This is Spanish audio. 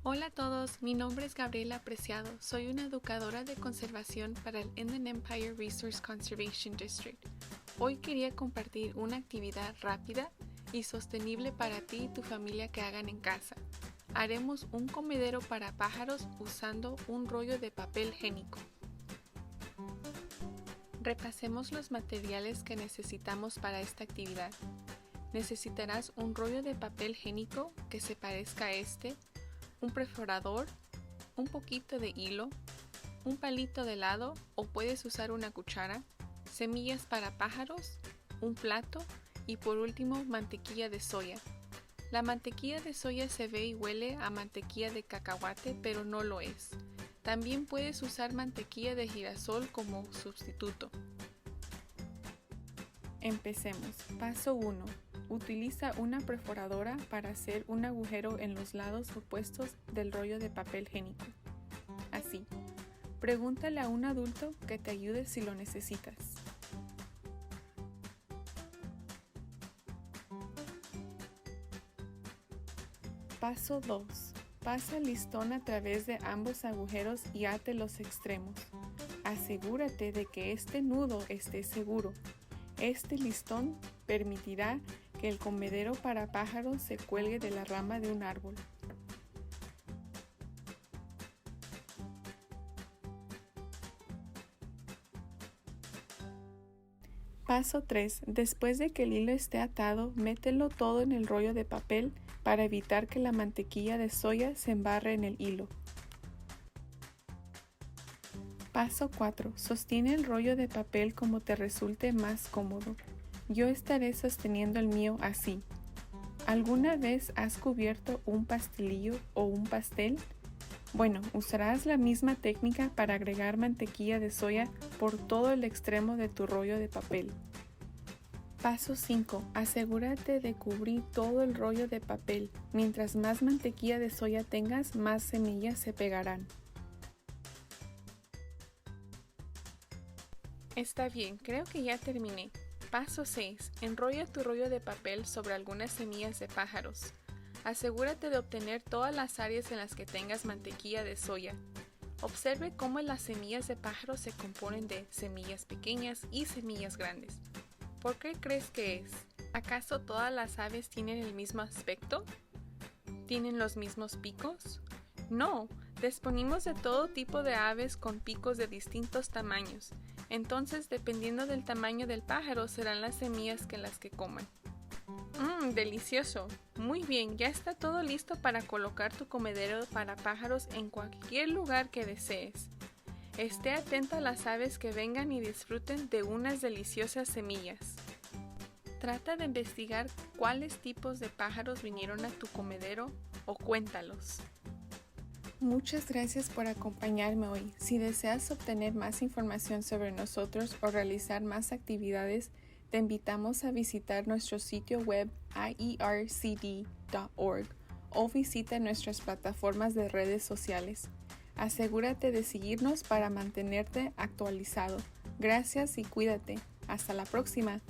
Hola a todos, mi nombre es Gabriela Preciado. Soy una educadora de conservación para el Inland Empire Resource Conservation District. Hoy quería compartir una actividad rápida y sostenible para ti y tu familia que hagan en casa. Haremos un comedero para pájaros usando un rollo de papel higiénico. Repasemos los materiales que necesitamos para esta actividad. Necesitarás un rollo de papel higiénico que se parezca a este, un perforador, un poquito de hilo, un palito de helado o puedes usar una cuchara, semillas para pájaros, un plato y por último mantequilla de soya. La mantequilla de soya se ve y huele a mantequilla de cacahuate, pero no lo es. También puedes usar mantequilla de girasol como sustituto. Empecemos. Paso 1. Utiliza una perforadora para hacer un agujero en los lados opuestos del rollo de papel higiénico. Así. Pregúntale a un adulto que te ayude si lo necesitas. Paso 2. Pasa el listón a través de ambos agujeros y ate los extremos. Asegúrate de que este nudo esté seguro. Este listón permitirá que el comedero para pájaros se cuelgue de la rama de un árbol. Paso 3. Después de que el hilo esté atado, mételo todo en el rollo de papel para evitar que la mantequilla de soya se embarre en el hilo. Paso 4. Sostiene el rollo de papel como te resulte más cómodo. Yo estaré sosteniendo el mío así. ¿Alguna vez has cubierto un pastelillo o un pastel? Bueno, usarás la misma técnica para agregar mantequilla de soya por todo el extremo de tu rollo de papel. Paso 5. Asegúrate de cubrir todo el rollo de papel. Mientras más mantequilla de soya tengas, más semillas se pegarán. Está bien, creo que ya terminé. Paso 6. Enrolla tu rollo de papel sobre algunas semillas de pájaros. Asegúrate de obtener todas las áreas en las que tengas mantequilla de soya. Observe cómo las semillas de pájaros se componen de semillas pequeñas y semillas grandes. ¿Por qué crees que es? ¿Acaso todas las aves tienen el mismo aspecto? ¿Tienen los mismos picos? No, disponemos de todo tipo de aves con picos de distintos tamaños. Entonces, dependiendo del tamaño del pájaro, serán las semillas que las que coman. ¡Delicioso! Muy bien, ya está todo listo para colocar tu comedero para pájaros en cualquier lugar que desees. Esté atento a las aves que vengan y disfruten de unas deliciosas semillas. Trata de investigar cuáles tipos de pájaros vinieron a tu comedero o cuéntalos. Muchas gracias por acompañarme hoy. Si deseas obtener más información sobre nosotros o realizar más actividades, te invitamos a visitar nuestro sitio web iercd.org o visita nuestras plataformas de redes sociales. Asegúrate de seguirnos para mantenerte actualizado. Gracias y cuídate. Hasta la próxima.